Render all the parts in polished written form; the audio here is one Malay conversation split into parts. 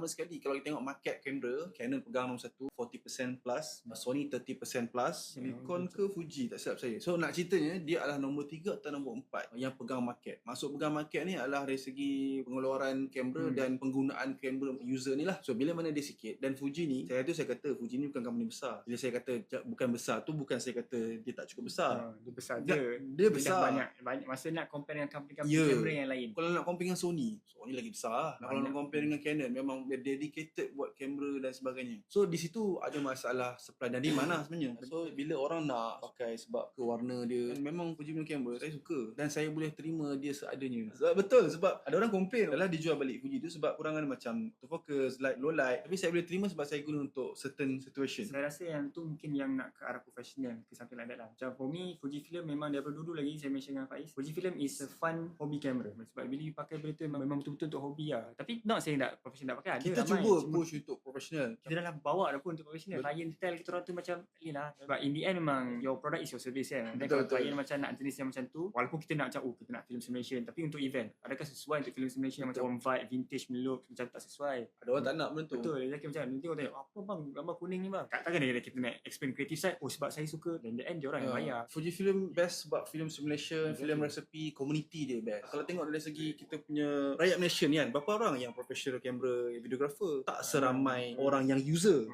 sama sekali. Kalau kita tengok market kamera, Canon pegang nombor 1, 40% plus, Sony 30% plus, Nikon ke Fuji tak silap saya. So nak ceritanya dia adalah nombor 3 atau nombor 4 yang pegang market. Maksud pegang market ni adalah dari segi pengeluaran kamera dan penggunaan kamera user ni lah. So bila mana dia sikit, dan Fuji ni saya kata Fuji ni bukan company besar. Bila saya kata bukan besar tu, bukan saya kata dia tak cukup besar. Dia besar je. Dia besar. Banyak masa nak compare dengan company-company kamera yang lain. Kalau nak compare dengan Sony lagi besar. Kalau nak compare dengan Canon, memang dia dedicated buat kamera dan sebagainya. So di situ ada masalah supply dan demand lah sebenarnya. So bila orang nak pakai sebab ke warna dia, memang Fuji punya kamera saya suka dan saya boleh terima dia seadanya. Betul, sebab ada orang komplain adalah dijual balik Fuji tu sebab kurangan macam autofocus, light, low light. Tapi saya boleh terima sebab saya guna untuk certain situation. Saya rasa yang tu mungkin yang nak ke arah professional, ke something like that lah. Macam for me, Fujifilm memang daripada dulu lagi saya mention dengan Faiz, Fujifilm is a fun hobby camera. Sebab bila you pakai benda tu memang betul-betul untuk hobi lah. Tapi not saying tak professional tak pakai. Ada kita cuba push untuk professional. Kita dah bawa dah pun untuk professional. Klien style kita orang tu macam lah. Sebab in the end memang your product is your service kan. Dan kalau klien macam nak jenis yang macam tu, walaupun kita nak macam kita nak film simulation, tapi untuk event, adakah sesuai untuk film simulation yang macam vibe, vintage look, macam tak sesuai. Ada orang tak nak benda tu. Betul, exactly macam nanti orang tanya, apa bang gambar kuning ni bang? Takkan kita nak explain creative side, sebab saya suka, dan the end dia orang yang bayar. Fujifilm best sebab film simulation, film recipe, community dia best. Kalau tengok dari segi kita punya rakyat Malaysia ni kan, berapa orang yang professional camera, videographer? Tak seramai orang yang user.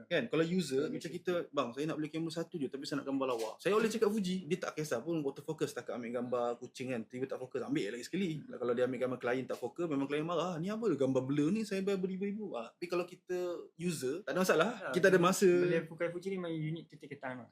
Kan? Kalau user macam kita, bang saya nak beli kamera satu je tapi saya nak gambar lawa. Saya boleh cakap Fuji, dia tak kisah pun autofocus, tak ambil gambar kucing kan, tiba tak fokus, ambil lagi sekali. Kalau dia ambil gambar klien tak fokus, memang klien marah, ni apa gambar blur ni, saya bayar beribu-ribu. Tapi kalau kita user tak ada masalah, kita ada masa. Bila pakai Fuji ni memang you need to take a time lah.